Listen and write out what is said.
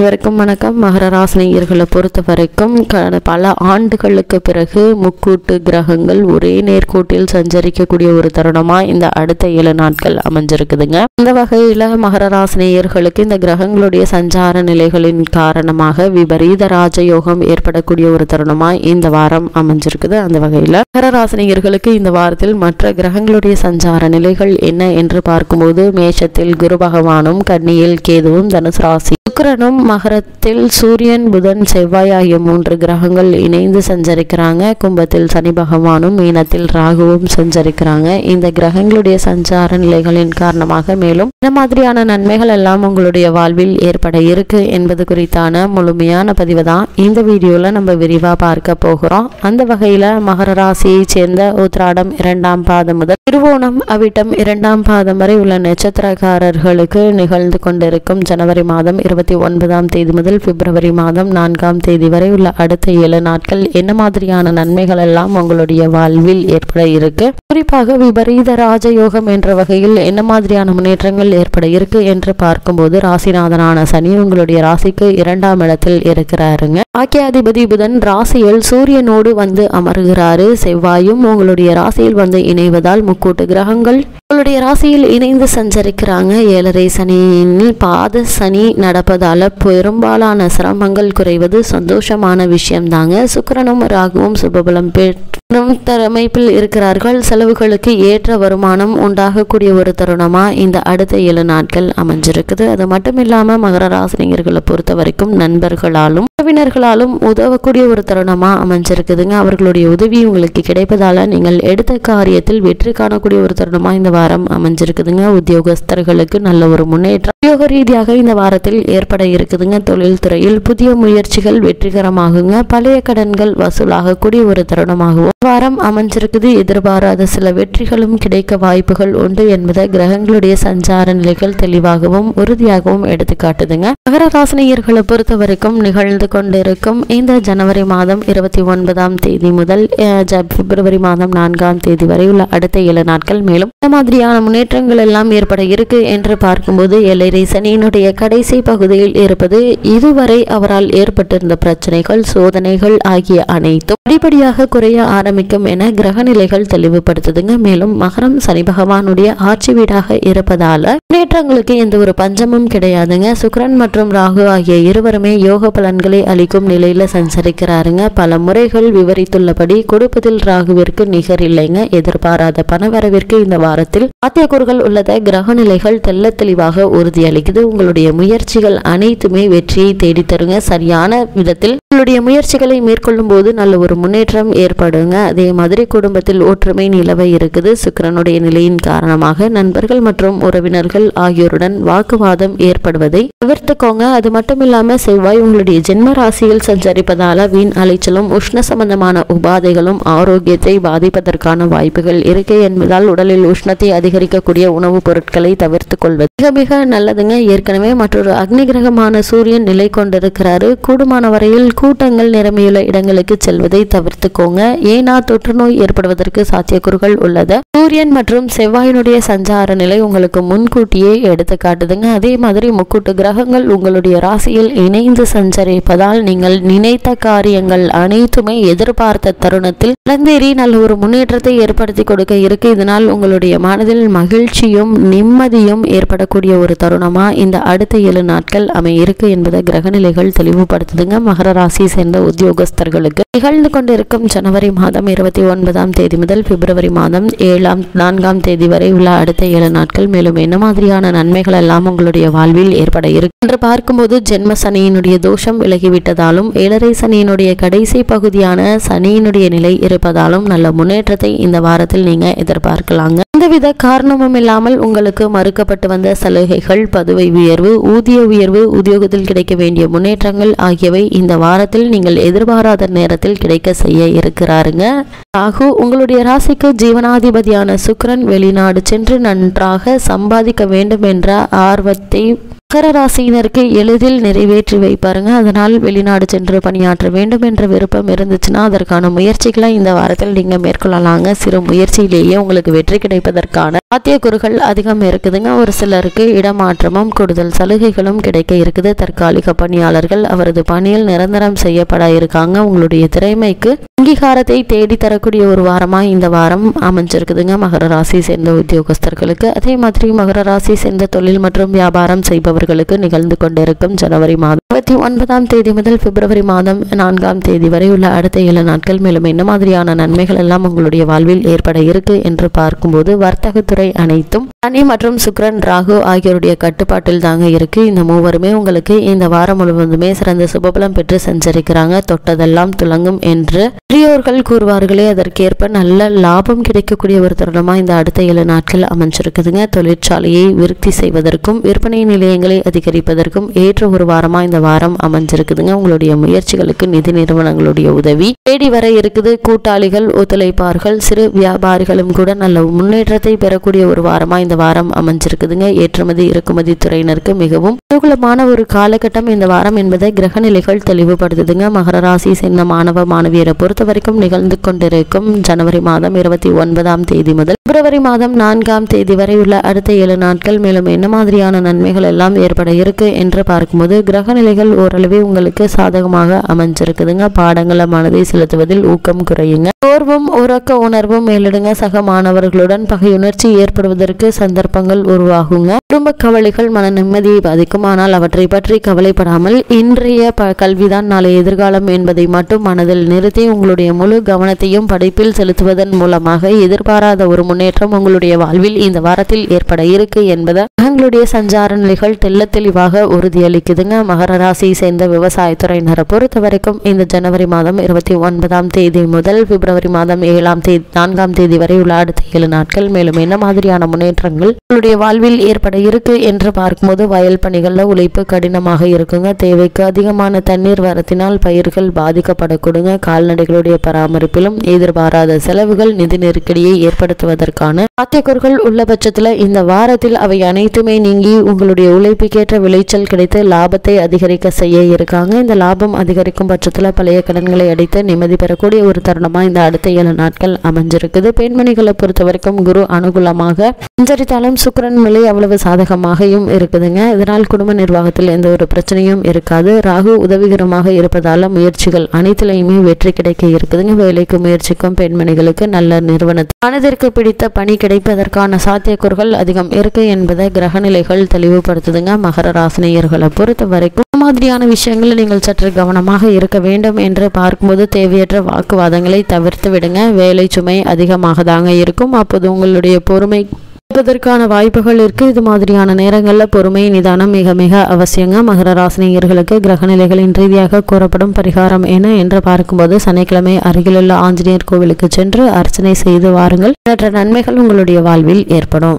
வரைக்கும் வணக்கம். மகர ராசினியர்களை பொறுத்த வரைக்கும் பல ஆண்டுகளுக்கு பிறகு முக்கூட்டு கிரகங்கள் ஒரே நேர்கோட்டில் சஞ்சரிக்கக்கூடிய ஒரு தருணமா இந்த அடுத்த 7 நாட்கள் அமைஞ்சிருக்குதுங்க. இந்த வகையில மகர ராசினியர்களுக்கு இந்த கிரகங்களுடைய சஞ்சார நிலைகளின் காரணமாக விபரீத ராஜயோகம் ஏற்படக்கூடிய ஒரு தருணமா இந்த வாரம் அமைஞ்சிருக்குது. அந்த வகையில மகர ராசினியர்களுக்கு இந்த வாரத்தில் மற்ற கிரகங்களுடைய சஞ்சார நிலைகள் என்ன என்று பார்க்கும்போது மேஷத்தில் குரு பகவானும், கன்னியில் கேதுவும், தனுசு ராசி சுக்கிரனும், மகரத்தில் சூரியன், புதன், செவ்வாய் ஆகிய 3 கிரகங்கள் இணைந்து சஞ்சரிக்கிறாங்க. கும்பத்தில் சனி பகவானும், மீனத்தில் ராகுவும் சஞ்சரிக்கிறாங்க. இந்த கிரகங்களுடைய சஞ்சார நிலைகளின் காரணமாக மேலும் இந்த மாதிரியான நன்மைகள் எல்லாம் உங்களுடைய வாழ்வில் ஏற்பட இருக்கு என்பது குறித்தான முழுமையான பதிவு தான் இந்த வீடியோல நம்ம விரிவா பார்க்க போகிறோம். அந்த வகையில மகர ராசியை சேர்ந்த உத்திராடம் 2ஆம் பாதம் முதல் திருவோணம், அவிட்டம் 2ஆம் பாதம் வரை உள்ள நட்சத்திரக்காரர்களுக்கு நிகழ்ந்து கொண்டிருக்கும் ஜனவரி மாதம் 29ஆம் தேதி முதல் பிப்ரவரி மாதம் 4ஆம் தேதி வரை உள்ள அடுத்த 7 நாட்கள் என்ன மாதிரியான நன்மைகள் எல்லாம் உங்களுடைய வாழ்வில் ஏற்பட இருக்கு, குறிப்பாக விபரீத ராஜயோகம் என்ற வகையில் என்ன மாதிரியான முன்னேற்றங்கள் ஏற்பட இருக்கு என்று பார்க்கும்போது ராசிநாதனான சனி உங்களுடைய ராசிக்கு 2ஆம் இடத்தில் இருக்கிறாருங்க. ஆக்கியாதிபதி புதன் ராசியில் சூரியனோடு வந்து அமர்கிறாரு. செவ்வாயும் உங்களுடைய ராசியில் வந்து இணைவதால் முக்கூட்டு கிரகங்கள் உங்களுடைய ராசியில் இணைந்து சஞ்சரிக்கிறாங்க. 7.5 சனியில் பாத சனி நடப்பதால பெரும்பாலான சிரமங்கள் குறைவது சந்தோஷமான விஷயம் தாங்க. சுக்கிரனும் ராகுவும் சுபபலம் அமைப்பில் இருக்கிறார்கள். செலவுகளுக்கு ஏற்ற வருமானம் உண்டாகக்கூடிய ஒரு தருணமா இந்த அடுத்த 7 நாட்கள் அமைஞ்சிருக்குது. அது மட்டும் இல்லாம மகர ராசினியர்களை பொறுத்த வரைக்கும் நண்பர்களாலும் உறவினர்களாலும் உதவக்கூடிய ஒரு தருணமா அமைஞ்சிருக்குதுங்க. அவர்களுடைய உதவி உங்களுக்கு கிடைப்பதால நீங்கள் எடுத்த காரியத்தில் வெற்றி காணக்கூடிய ஒரு தருணமா இந்த வாரம் அமைஞ்சிருக்குதுங்க. உத்தியோகஸ்தர்களுக்கு நல்ல ஒரு முன்னேற்றம் உத்தியோக ரீதியாக இந்த வாரத்தில் ஏற்பட இருக்குதுங்க. தொழில் துறையில் புதிய முயற்சிகள் வெற்றிகரமாகுங்க. பழைய கடன்கள் வசூலாகக்கூடிய ஒரு தருணமாகவும் வாரம் அமைஞ்சிருக்குது. எதிர்பாராத சில வெற்றிகளும் கிடைக்க வாய்ப்புகள் உண்டு என்பதை கிரகங்களுடைய சஞ்சார நிலைகள் தெளிவாகவும் உறுதியாகவும் எடுத்து காட்டுதுங்க. மகர ராசினியர்களை பொறுத்த வரைக்கும் நிகழ்ந்து கொண்டிருக்கும் இந்த ஜனவரி மாதம் 29ஆம் தேதி முதல் பிப்ரவரி மாதம் 4ஆம் தேதி வரை உள்ள அடுத்த 7 நாட்கள் மேலும் இந்த மாதிரியான முன்னேற்றங்கள் எல்லாம் ஏற்பட இருக்கு என்று பார்க்கும்போது 7.5 சனியினுடைய கடைசி பகுதியில் இருப்பது இதுவரை அவரால் ஏற்பட்டிருந்த பிரச்சனைகள், சோதனைகள் ஆகிய அனைத்தும் படிப்படியாக குறைய ஆரம்பிக்கும் என கிரக நிலைகள் தெளிவுபடுத்துதுங்க. மேலும் மகரம் சனி பகவானுடைய ஆட்சி வீடாக இருப்பதால முன்னேற்றங்களுக்கு எந்த ஒரு பஞ்சமும் கிடையாதுங்க. சுக்கிரன் மற்றும் ராகு ஆகிய இருவருமே யோக பலன்களை அளிக்கும் நிலையில சஞ்சரிக்கிறாருங்க. பல முறைகள் விவரித்துள்ளபடி கொடுப்பதில் ராகுவிற்கு நிகர் இல்லைங்க. எதிர்பாராத பணவரவிற்கு இந்த வாரத்தில் சாத்தியக்கூறுகள் உள்ளத கிரக நிலைகள் தெல்ல தெளிவாக உறுதியளிக்குது. உங்களுடைய முயற்சிகள் அனைத்துமே வெற்றியை தேடித்தருங்க. சரியான விதத்தில் உங்களுடைய முயற்சிகளை மேற்கொள்ளும் போது நல்ல ஒரு முன்னேற்றம் ஏற்படுங்க. அதே மாதிரி குடும்பத்தில் ஒற்றுமை நிலவ இருக்குது. சுக்கிரனுடைய நிலையின் காரணமாக நண்பர்கள் மற்றும் உறவினர்கள் ஆகியோருடன் வாக்குவாதம் ஏற்படுவதை தவிர்த்துக்கோங்க. அது மட்டும் இல்லாம செவ்வாய் உங்களுடைய ஜென்ம ராசியில் சஞ்சரிப்பதால வீண் அலைச்சலும் உஷ்ண சம்பந்தமான உபாதைகளும் ஆரோக்கியத்தை பாதிப்பதற்கான வாய்ப்புகள் இருக்கு என்பதால் உடலில் உஷ்ணத்தை அதிகரிக்கக்கூடிய உணவுப் பொருட்களை தவிர்த்து கொள்வது மிக மிக நல்லதுங்க. ஏற்கனவே மற்றொரு அக்னி கிரகமான சூரியன் நிலை கொண்டிருக்கிறாரு. கூடுமான வரையில் கூட்டங்கள் நிரம்பியுள்ள இடங்களுக்கு செல்வதை தவிர்த்துக்கோங்க. ஏன்னா தொற்று நோய் ஏற்படுவதற்கு சாத்தியக்கூறுகள் உள்ளது. சூரியன் மற்றும் செவ்வாயினுடைய சஞ்சார நிலை உங்களுக்கு முன்கூட்டியே எடுத்து காட்டுதுங்க. அதே மாதிரி முக்கூட்டு கிரகங்கள் உங்களுடைய ராசியில் இணைந்து சஞ்சரிப்பதால் நீங்கள் நினைத்த காரியங்கள் அனைத்துமே எதிர்பார்த்த தருணத்தில் நடந்தேறி நல்ல ஒரு முன்னேற்றத்தை ஏற்படுத்தி கொடுக்க இருக்கு. இதனால் உங்களுடைய மனதில் மகிழ்ச்சியும் நிம்மதியும் ஏற்படக்கூடிய ஒரு தருணமா இந்த அடுத்த 7 நாட்கள் அமையிருக்கு என்பதை கிரகநிலைகள் தெளிவுபடுத்துதுங்க. மகர ராசி சேர்ந்த உத்தியோகஸ்தர்களுக்கு நிகழ்ந்து கொண்டிருக்கும் ஜனவரி மாதம் 29ஆம் தேதி முதல் பிப்ரவரி மாதம் 4ஆம் தேதி வரை உள்ள அடுத்த 7 நாட்கள் மேலும் என்ன மாதிரியான நன்மைகள் எல்லாம் உங்களுடைய வாழ்வில் ஏற்பட இருக்கு என்று பார்க்கும்போது ஜென்ம சனியினுடைய தோஷம் விலகிவிட்டதாலும் 7.5 சனியினுடைய கடைசி பகுதியான சனியினுடைய நிலை இருப்பதாலும் நல்ல முன்னேற்றத்தை இந்த வாரத்தில் நீங்க எதிர்பார்க்கலாங்க. எந்தவித காரணமும் இல்லாமல் உங்களுக்கு மறுக்கப்பட்டு வந்த சலுகைகள், பதவி உயர்வு, ஊதிய உயர்வு, உத்தியோகத்தில் கிடைக்க வேண்டிய முன்னேற்றங்கள் ஆகியவை இந்த வாரத்தில் நீங்கள் எதிர்பாராத நேரத்தில் கிடைக்க செய்ய இருக்கிறாருங்க. ராகு உங்களுடைய ராசிக்கு ஜீவனாதிபதியான சுக்கிரன் வெளிநாடு சென்று நன்றாக சம்பாதிக்க வேண்டும் என்ற ஆர்வத்தை மகர ராசியினருக்கு எளிதில் நிறைவேற்றி வைப்பாருங்க. அதனால் வெளிநாடு சென்று பணியாற்ற வேண்டும் என்ற விருப்பம் இருந்துச்சுன்னா அதற்கான முயற்சிகளை இந்த வாரத்தில் நீங்க மேற்கொள்ளலாங்க. சிறு முயற்சியிலேயே உங்களுக்கு வெற்றி கிடைப்பதற்கான சாத்தியக்கூறுகள் அதிகம் இருக்குதுங்க. ஒரு சிலருக்கு இடமாற்றமும் கூடுதல் சலுகைகளும் கிடைக்க இருக்குது. தற்காலிக பணியாளர்கள் அவரது பணியில் நிரந்தரம் செய்யப்பட இருக்காங்க. உங்களுடைய திறமைக்கு அங்கீகாரத்தை தேடி தரக்கூடிய ஒரு வாரமா இந்த வாரம் அமைஞ்சிருக்குதுங்க மகர ராசி சேர்ந்த உத்தியோகஸ்தர்களுக்கு. அதே மாதிரி மகர ராசி சேர்ந்த தொழில் மற்றும் வியாபாரம் செய்பவர்களுக்கு நிகழ்ந்து கொண்டிருக்கும் ஜனவரி மாதம் 29ஆம் தேதி முதல் பிப்ரவரி மாதம் 4ஆம் தேதி வரை உள்ள அடுத்த 7 நாட்கள் மேலும் என்ன மாதிரியான நன்மைகள் எல்லாம் உங்களுடைய வாழ்வில் ஏற்பட இருக்கு என்று பார்க்கும்போது வர்த்தகத்துறை அனைத்தும் சனி மற்றும் சுக்கிரன் ராகு ஆகியோருடைய கட்டுப்பாட்டில் தாங்க இருக்கு. இந்த மூவருமே உங்களுக்கு இந்த வாரம் முழுவதுமே சிறந்த சுபபலம் பெற்று சஞ்சரிக்கிறாங்க. தொட்டதெல்லாம் துலங்கும் என்று பெரியோர்கள் கூறுவார்களே, அதற்கேற்ப நல்ல லாபம் கிடைக்கக்கூடிய ஒரு தருணமா இந்த அடுத்த 7 நாட்கள் அமைஞ்சிருக்குதுங்க. தொழிற்சாலையை விருத்தி செய்வதற்கும் விற்பனை நிலையங்களை அதிகரிப்பதற்கும் ஏற்ற ஒரு வாரமா இந்த வாரம் அமைஞ்சிருக்குதுங்க. உங்களுடைய முயற்சிகளுக்கு நிதி நிறுவனங்களுடைய உதவி தேடி வர இருக்குது. கூட்டாளிகள் ஒத்துழைப்பார்கள். சிறு வியாபாரிகளும் கூட நல்ல முன்னேற்றத்தை பெறக்கூடிய ஒரு வாரமா இந்த வாரம் அமைஞ்சிருக்குதுங்க. ஏற்றுமதி இறக்குமதி துறையினருக்கு மிகவும் அனுகூலமான ஒரு காலகட்டம் இந்த வாரம் என்பதை கிரக நிலைகள் தெளிவுபடுத்துதுங்க. மகர ராசி சேர்ந்த மாணவ மாணவியரை பொறுத்த வரைக்கும் நிகழ்ந்து கொண்டிருக்கும் ஜனவரி மாதம் 29ஆம் தேதி முதல் பிப்ரவரி மாதம் 4ஆம் தேதி வரை உள்ள அடுத்த 7 நாட்கள் மேலும் என்ன மாதிரியான நன்மைகள் எல்லாம் ஏற்பட இருக்கு என்று பார்க்கும்போது கிரக நிலைகள் ஓரளவே உங்களுக்கு சாதகமாக அமைஞ்சிருக்குதுங்க. பாடங்கள மனதை செலுத்துவதில் ஊக்கம் குறையுங்க. சோர்வும் உறக்க உணர்வும் மேலிடுங்க. சக மாணவர்களுடன் பகையுணர்ச்சி ஏற்படுவதற்கு சந்தர்ப்பங்கள் உருவாகுங்க. குடும்ப கவலைகள் மன நிம்மதியை பாதிக்கும். ஆனால் அவற்றை பற்றி கவலைப்படாமல் இன்றைய கல்விதான் நாளை எதிர்காலம் என்பதை மட்டும் மனதில் நிறுத்தி உங்களுடைய முழு கவனத்தையும் படிப்பில் செலுத்துவதன் மூலமாக எதிர்பாராத ஒரு முன்னேற்றம் உங்களுடைய வாழ்வில் இந்த வாரத்தில் ஏற்பட இருக்கு என்பதை உங்களுடைய சஞ்சார நிலைகள் தெல்ல தெளிவாக உறுதியளிக்குதுங்க. மகர ராசியை சேர்ந்த விவசாயத்துறையினரை பொறுத்த வரைக்கும் இந்த ஜனவரி மாதம் 29ஆம் தேதி முதல் பிப்ரவரி மாதம் 4ஆம் தேதி வரை உள்ள அடுத்த 7 நாட்கள் மேலும் என்ன மாதிரியான முன்னேற்றங்கள் உங்களுடைய வாழ்வில் ஏற்பட இருக்கு என்று பார்க்கும்போது வயல் பணிகள்ல உழைப்பு கடினமாக இருக்குங்க. தேவைக்கு அதிகமான தண்ணீர் வரத்தினால் பயிர்கள் பாதிக்கப்படக்கூடுங்க. கால்நடைகளுடைய பராமரிப்பிலும் எதிர்பாராத செலவுகள் நிதி நெருக்கடியை ஏற்படுத்துவதற்கான சாத்தியக்கூறுகள் உள்ள பட்சத்துல இந்த வாரத்தில் அவை அனைத்துமே நீங்கி உங்களுடைய உழைப்புக்கேற்ற விளைச்சல் கிடைத்து லாபத்தை அதிகரிக்க செய்ய இருக்காங்க. இந்த லாபம் அதிகரிக்கும் பட்சத்துல பழைய கடன்களை அடைத்து நிம்மதி பெறக்கூடிய ஒரு தருணமா இந்த அடுத்த 7 நாட்கள் அமைஞ்சிருக்குது. பெண்மணிகளை பொறுத்த வரைக்கும் குரு அனுகூலமாக சஞ்சரித்தாலும் சுக்கிரன் நிலை அவ்வளவு சாதகமாகவும் இருக்குதுங்க. இதனால் குடும்ப நிர்வாகத்தில் எந்த ஒரு பிரச்சனையும் இருக்காது. ராகு உதவிகரமாக இருப்பதால முயற்சிகள் அனைத்திலையுமே வெற்றி கிடைக்க இருக்குதுங்க. வேலைக்கு முயற்சிக்கும் பெண்மணிகளுக்கு நல்ல நிறுவனத்தில் மனதிற்கு பிடித்த பணி கிடைப்பதற்கான சாத்தியக்கூறுகள் அதிகம் இருக்கு என்பதை கிரகநிலைகள் தெளிவுபடுத்துதுங்க. மகர ராசினியர்களை பொறுத்த வரைக்கும் மாதிரியான விஷயங்களை நீங்கள் சற்று கவனமாக இருக்க வேண்டும் என்று பார்க்கும்போது தேவையற்ற வாக்குவாதங்களை தவிர்த்து விடுங்க. வேலை சுமை அதிகமாக தாங்க இருக்கும். அப்போது உங்களுடைய பொறுமை அதற்கான வாய்ப்புகள் இருக்கு. இது மாதிரியான நேரங்களில் பொறுமை நிதானம் மிக மிக அவசியங்க. மகர ராசினியர்களுக்கு கிரகநிலைகளின் ரீதியாக கூறப்படும் பரிகாரம் என்ன என்று பார்க்கும்போது சனிக்கிழமை அருகிலுள்ள ஆஞ்சநேயர் கோவிலுக்கு சென்று அர்ச்சனை செய்து வாருங்கள். மற்ற நன்மைகள் உங்களுடைய வாழ்வில் ஏற்படும்.